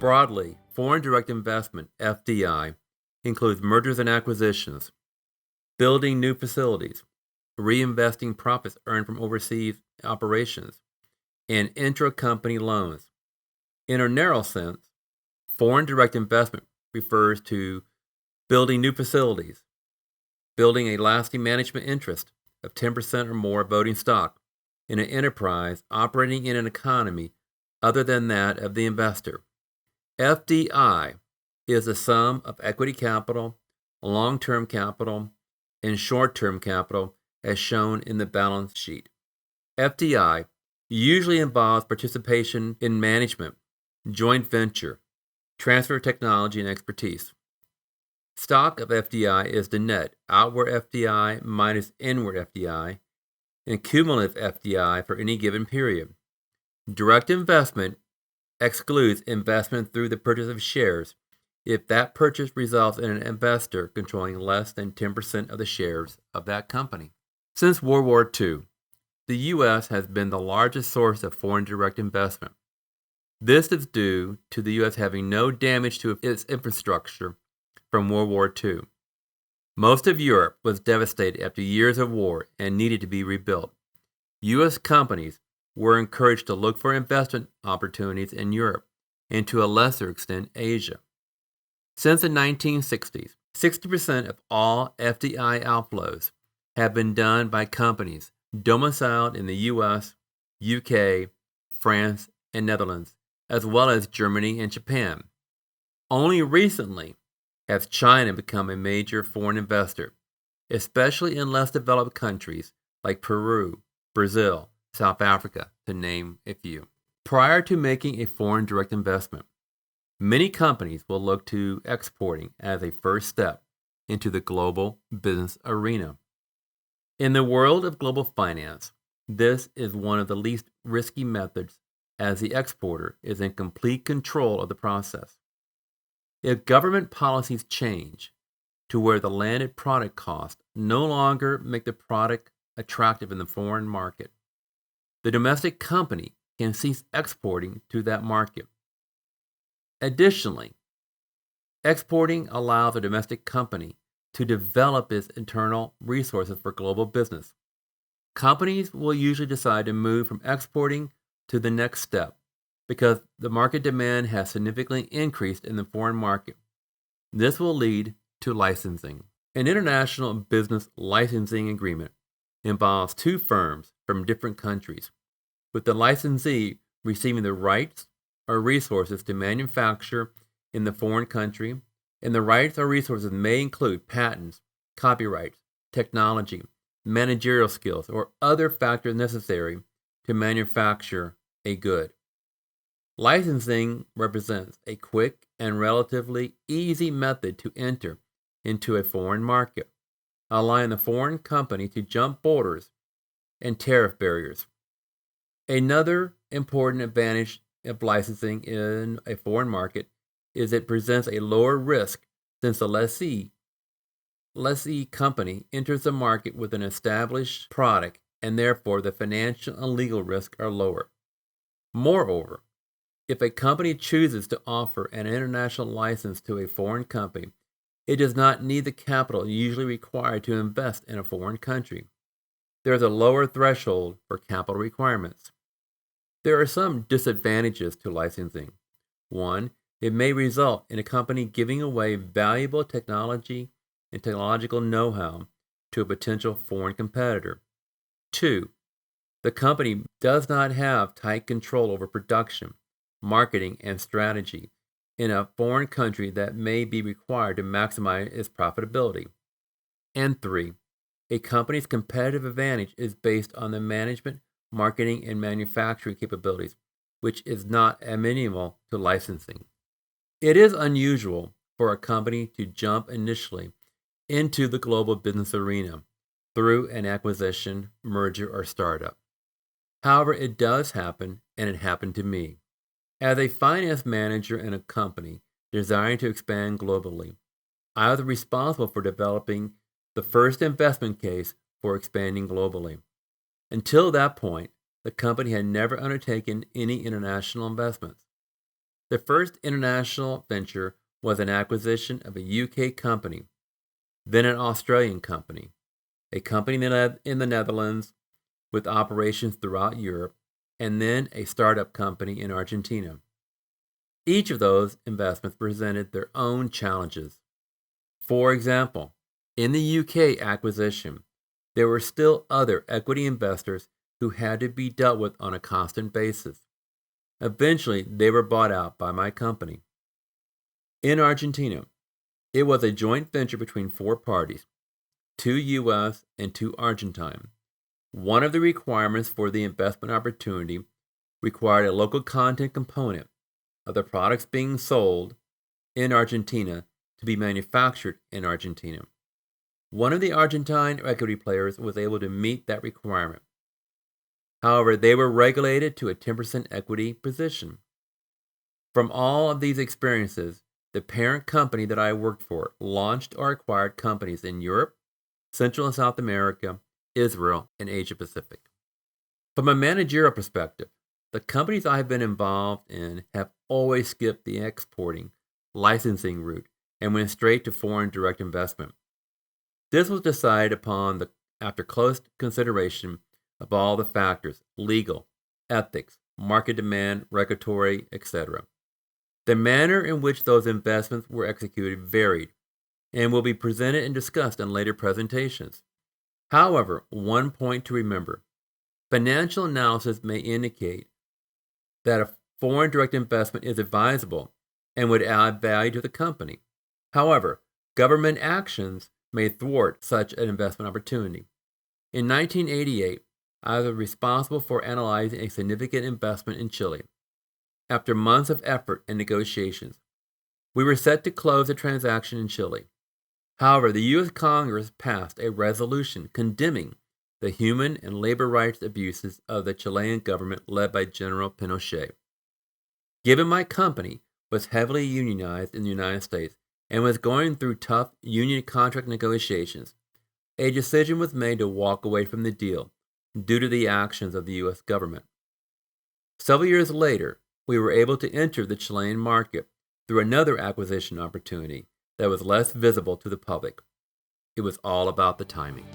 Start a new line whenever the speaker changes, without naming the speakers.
Broadly, foreign direct investment, FDI, includes mergers and acquisitions, building new facilities, reinvesting profits earned from overseas operations, and intra-company loans. In a narrow sense, foreign direct investment refers to building new facilities, building a lasting management interest of 10% or more voting stock in an enterprise operating in an economy other than that of the investor. FDI is the sum of equity capital, long-term capital, and short-term capital as shown in the balance sheet. FDI usually involves participation in management, joint venture, transfer of technology and expertise. Stock of FDI is the net outward FDI minus inward FDI and cumulative FDI for any given period. Direct investment excludes investment through the purchase of shares if that purchase results in an investor controlling less than 10% of the shares of that company. Since World War II, the U.S. has been the largest source of foreign direct investment. This is due to the U.S. having no damage to its infrastructure from World War II. Most of Europe was devastated after years of war and needed to be rebuilt. U.S. companies were encouraged to look for investment opportunities in Europe and to a lesser extent Asia. Since the 1960s, 60% of all FDI outflows have been done by companies domiciled in the U.S., UK, France, and Netherlands, as well as Germany and Japan. Only recently has China become a major foreign investor, especially in less developed countries like Peru, Brazil, South Africa, to name a few. Prior to making a foreign direct investment, many companies will look to exporting as a first step into the global business arena. In the world of global finance, this is one of the least risky methods as the exporter is in complete control of the process. If government policies change to where the landed product costs no longer make the product attractive in the foreign market, the domestic company can cease exporting to that market. Additionally, exporting allows a domestic company to develop its internal resources for global business. Companies will usually decide to move from exporting to the next step because the market demand has significantly increased in the foreign market. This will lead to licensing. An international business licensing agreement involves two firms from different countries, with the licensee receiving the rights or resources to manufacture in the foreign country, and the rights or resources may include patents, copyrights, technology, managerial skills, or other factors necessary to manufacture a good. Licensing represents a quick and relatively easy method to enter into a foreign market, allowing the foreign company to jump borders and tariff barriers. Another important advantage of licensing in a foreign market is it presents a lower risk since the lessee company enters the market with an established product and therefore the financial and legal risks are lower. Moreover, if a company chooses to offer an international license to a foreign company, it does not need the capital usually required to invest in a foreign country. There is a lower threshold for capital requirements. There are some disadvantages to licensing. One, it may result in a company giving away valuable technology and technological know-how to a potential foreign competitor. Two, the company does not have tight control over production, marketing, and strategy in a foreign country that may be required to maximize its profitability. And three, a company's competitive advantage is based on the management, marketing, and manufacturing capabilities, which is not amenable to licensing. It is unusual for a company to jump initially into the global business arena through an acquisition, merger, or startup. However, it does happen, and it happened to me. As a finance manager in a company desiring to expand globally, I was responsible for developing the first investment case for expanding globally. Until that point, the company had never undertaken any international investments. The first international venture was an acquisition of a UK company, then an Australian company, a company in the Netherlands with operations throughout Europe, and then a startup company in Argentina. Each of those investments presented their own challenges. For example, in the UK acquisition, there were still other equity investors who had to be dealt with on a constant basis. Eventually, they were bought out by my company. In Argentina, it was a joint venture between 4 parties, 2 U.S. and 2 Argentine. One of the requirements for the investment opportunity required a local content component of the products being sold in Argentina to be manufactured in Argentina. One of the Argentine equity players was able to meet that requirement. However, they were regulated to a 10% equity position. From all of these experiences, the parent company that I worked for launched or acquired companies in Europe, Central and South America, Israel, and Asia Pacific. From a managerial perspective, the companies I have been involved in have always skipped the exporting, licensing route and went straight to foreign direct investment. This was decided upon after close consideration of all the factors: legal, ethics, market demand, regulatory, etc. The manner in which those investments were executed varied and will be presented and discussed in later presentations. However, one point to remember: financial analysis may indicate that a foreign direct investment is advisable and would add value to the company. However, government actions may thwart such an investment opportunity. In 1988, I was responsible for analyzing a significant investment in Chile. After months of effort and negotiations, we were set to close the transaction in Chile. However, the U.S. Congress passed a resolution condemning the human and labor rights abuses of the Chilean government led by General Pinochet. Given my company was heavily unionized in the United States and was going through tough union contract negotiations, a decision was made to walk away from the deal due to the actions of the U.S. government. Several years later, we were able to enter the Chilean market through another acquisition opportunity that was less visible to the public. It was all about the timing.